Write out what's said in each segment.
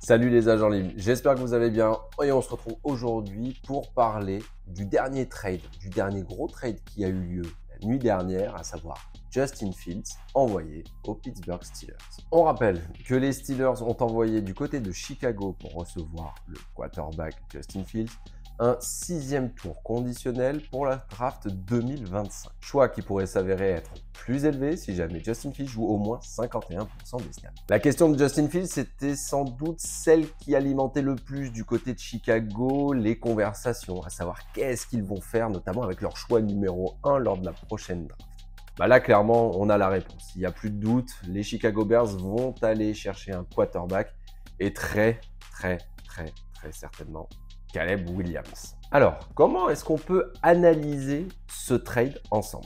Salut les agents libres, j'espère que vous allez bien et on se retrouve aujourd'hui pour parler du dernier trade, du dernier gros trade qui a eu lieu la nuit dernière, à savoir Justin Fields envoyé aux Pittsburgh Steelers. On rappelle que les Steelers ont envoyé du côté de Chicago pour recevoir le quarterback Justin Fields un 6e tour conditionnel pour la draft 2025. Choix qui pourrait s'avérer être plus élevé si jamais Justin Fields joue au moins 51% des snaps. La question de Justin Fields, c'était sans doute celle qui alimentait le plus du côté de Chicago les conversations, à savoir qu'est-ce qu'ils vont faire, notamment avec leur choix numéro 1 lors de la prochaine draft. Là, clairement, on a la réponse. Il n'y a plus de doute, les Chicago Bears vont aller chercher un quarterback et très certainement Caleb Williams. Alors, comment est-ce qu'on peut analyser ce trade ensemble?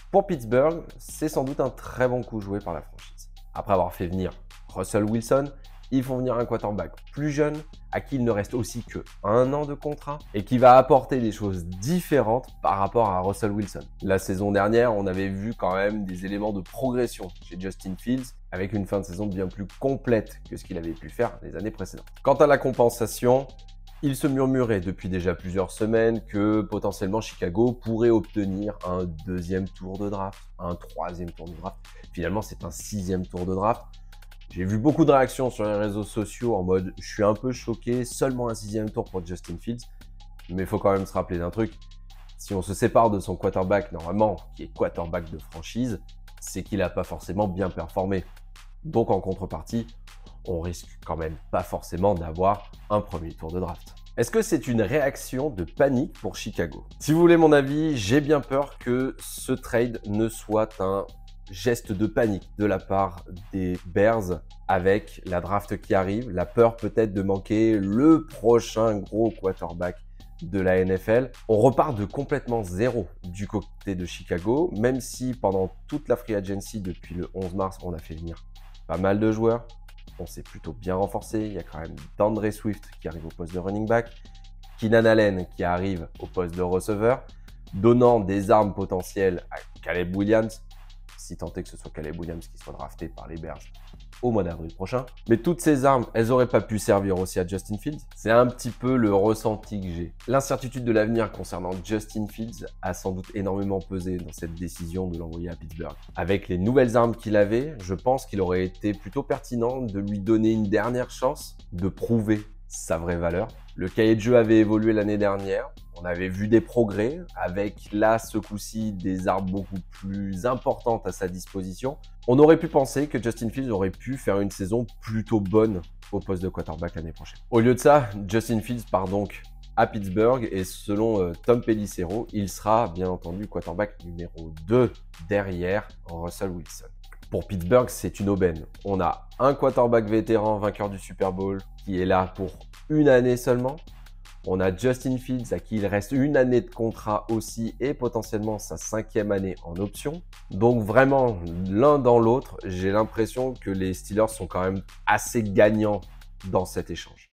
Pour Pittsburgh, c'est sans doute un très bon coup joué par la franchise. Après avoir fait venir Russell Wilson, ils font venir un quarterback plus jeune, à qui il ne reste aussi que 1 an de contrat, et qui va apporter des choses différentes par rapport à Russell Wilson. La saison dernière, on avait vu quand même des éléments de progression chez Justin Fields, avec une fin de saison bien plus complète que ce qu'il avait pu faire les années précédentes. Quant à la compensation, il se murmurait depuis déjà plusieurs semaines que potentiellement Chicago pourrait obtenir un 2e tour de draft, un 3e tour de draft. Finalement, c'est un 6e tour de draft. J'ai vu beaucoup de réactions sur les réseaux sociaux en mode « je suis un peu choqué, seulement un 6e tour pour Justin Fields ». Mais il faut quand même se rappeler d'un truc. Si on se sépare de son quarterback, normalement, qui est quarterback de franchise, c'est qu'il n'a pas forcément bien performé. Donc en contrepartie, on risque quand même pas forcément d'avoir un 1er tour de draft. Est-ce que c'est une réaction de panique pour Chicago? Si vous voulez mon avis, j'ai bien peur que ce trade ne soit un geste de panique de la part des Bears avec la draft qui arrive, la peur peut-être de manquer le prochain gros quarterback de la NFL. On repart de complètement zéro du côté de Chicago, même si pendant toute la free agency depuis le 11 mars, on a fait venir pas mal de joueurs. On s'est plutôt bien renforcé. Il y a quand même DeAndre Swift qui arrive au poste de running back, Keenan Allen qui arrive au poste de receveur, donnant des armes potentielles à Caleb Williams, si tant est que ce soit Caleb Williams qui soit drafté par les Bears au mois d'avril prochain. Mais toutes ces armes, elles n'auraient pas pu servir aussi à Justin Fields. C'est un petit peu le ressenti que j'ai. L'incertitude de l'avenir concernant Justin Fields a sans doute énormément pesé dans cette décision de l'envoyer à Pittsburgh. Avec les nouvelles armes qu'il avait, je pense qu'il aurait été plutôt pertinent de lui donner une dernière chance de prouver sa vraie valeur. Le cahier de jeu avait évolué l'année dernière. On avait vu des progrès avec là, ce coup-ci, des armes beaucoup plus importantes à sa disposition. On aurait pu penser que Justin Fields aurait pu faire une saison plutôt bonne au poste de quarterback l'année prochaine. Au lieu de ça, Justin Fields part donc à Pittsburgh et selon Tom Pelissero, il sera bien entendu quarterback numéro 2 derrière Russell Wilson. Pour Pittsburgh, c'est une aubaine. On a un quarterback vétéran vainqueur du Super Bowl qui est là pour 1 année seulement. On a Justin Fields à qui il reste 1 année de contrat aussi et potentiellement sa 5e année en option. Donc vraiment, l'un dans l'autre, j'ai l'impression que les Steelers sont quand même assez gagnants dans cet échange.